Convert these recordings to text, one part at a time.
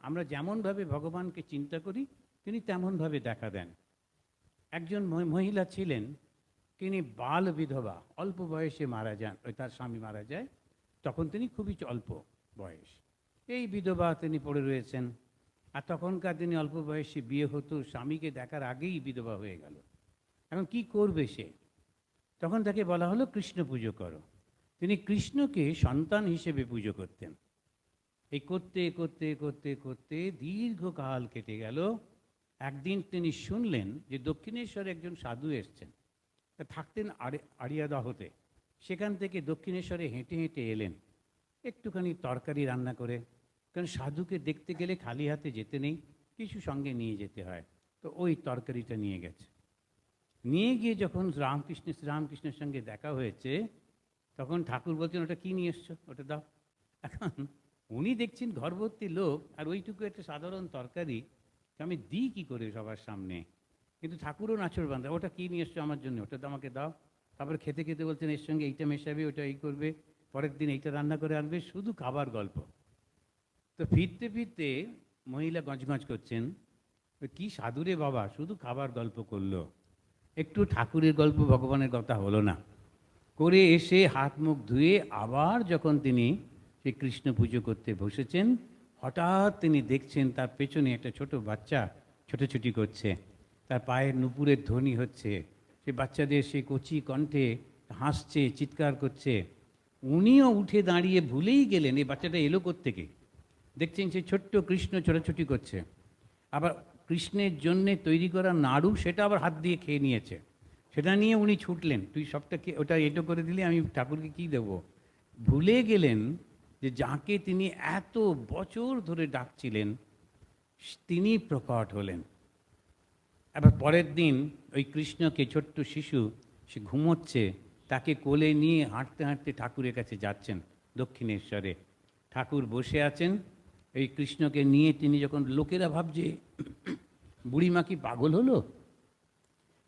আমরা যেমনভাবে ভগবানকে চিন্তা করি তিনি তেমনভাবে দেখা দেন। একজন মহিলা ছিলেন, তিনি বাল বিধবা, অল্প বয়সে মারা যান, তার স্বামী মারা যায়, তখন তিনি খুবই অল্প বয়স, এই বিধবা তিনি পড়ে রয়েছেন। আর তখনকার দিনে অল্প বয়সে বিয়ে হতো, স্বামীকে দেখার আগেই বিধবা হয়ে গেল। এখন কি করবে সে? তখন তাকে বলা হলো কৃষ্ণ পুজো করো। তিনি কৃষ্ণকে সন্তান হিসেবে পুজো করতেন। এই করতে করতে করতে করতে দীর্ঘকাল কেটে গেল। একদিন তিনি শুনলেন যে দক্ষিণেশ্বরে একজন সাধু এসছেন, থাকতেন আড়িয়াদহতে। সেখান থেকে দক্ষিণেশ্বরে হেঁটে হেঁটে এলেন একটুখানি তরকারি রান্না করে, কারণ সাধুকে দেখতে গেলে খালি হাতে যেতে নেই, কিছু সঙ্গে নিয়ে যেতে হয়। তো ওই তরকারিটা নিয়ে গেছে। নিয়ে গিয়ে যখন শ্রীরামকৃষ্ণের সঙ্গে দেখা হয়েছে, তখন ঠাকুর বলছেন ওটা কি নিয়ে এসছো, ওটা দাও। এখন উনি দেখছেন ঘরভর্তি লোক, আর ওইটুকু একটা সাধারণ তরকারি আমি দিই কী করে সবার সামনে? কিন্তু ঠাকুরও নাচড় বান্ধা, ওটা কী নিয়ে এসছো আমার জন্য, ওটা তো আমাকে দাও। তারপরে খেতে খেতে বলছেন এর সঙ্গে এইটা মেশাবে, ওটা এই করবে, পরের দিন এইটা রান্না করে আনবে, শুধু খাবার গল্প। তো ফিরতে ফিরতে মহিলা গজগজ করছেন, কি সাধুরে বাবা, শুধু খাবার গল্প করলো, একটু ঠাকুরের গল্প ভগবানের কথা হলো না। করে এসে হাত মুখ ধুয়ে আবার যখন তিনি সেই কৃষ্ণ পুজো করতে বসেছেন, হঠাৎ তিনি দেখছেন তার পেছনে একটা ছোট বাচ্চা ছোটাছুটি করছে, তার পায়ের নুপুরের ধ্বনি হচ্ছে, সে বাচ্চাদের সেই কচি কণ্ঠে হাসছে, চিৎকার করছে। উনিও উঠে দাঁড়িয়ে ভুলেই গেলেন এই বাচ্চাটা এলো কোত্থেকে। দেখছেন সেই ছোট্ট কৃষ্ণ ছোটাছুটি করছে, আবার কৃষ্ণের জন্যে তৈরি করা নাড়ু সেটা আবার হাত দিয়ে খেয়ে নিয়েছে। সেটা নিয়ে উনি ছুটলেন, তুই সবটা ওটা এটো করে দিলে আমি ঠাকুরকে কী দেবো। ভুলে গেলেন যে যাকে তিনি এত বছর ধরে ডাকছিলেন তিনি প্রকট হলেন। এবার পরের দিন ওই কৃষ্ণকে, ছোট্ট শিশু, সে ঘুমোচ্ছে, তাকে কোলে নিয়ে হাঁটতে হাঁটতে ঠাকুরের কাছে যাচ্ছেন দক্ষিণেশ্বরে। ঠাকুর বসে আছেন, এই কৃষ্ণকে নিয়ে তিনি যখন, লোকেরা ভাবছে বুড়িমা কি পাগল হলো,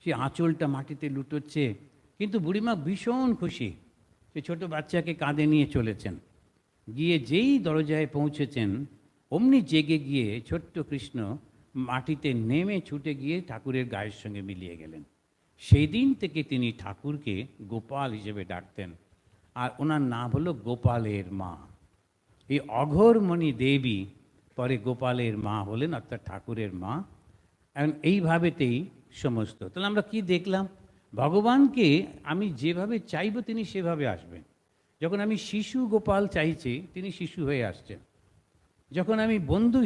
সে আঁচলটা মাটিতে লুটোচ্ছে, কিন্তু বুড়িমা ভীষণ খুশি, সে ছোট বাচ্চাকে কাঁধে নিয়ে চলেছেন। গিয়ে যেই দরজায় পৌঁছেছেন অমনি জেগে গিয়ে ছোট্ট কৃষ্ণ মাটিতে নেমে ছুটে গিয়ে ঠাকুরের গায়ের সঙ্গে মিলিয়ে গেলেন। সেই দিন থেকে তিনি ঠাকুরকে গোপাল হিসেবে ডাকতেন, আর ওনার নাম হলো গোপালের মা। এই অঘোরমণি দেবী পরে গোপালের মা হলেন, অর্থাৎ ঠাকুরের মা। এখন এইভাবেতেই সমস্ত। তাহলে আমরা কি দেখলাম? ভগবানকে আমি যেভাবে চাইব তিনি সেভাবে আসবেন। যখন আমি শিশু গোপাল চাইছি তিনি শিশু হয়ে আসছেন, যখন আমি বন্ধু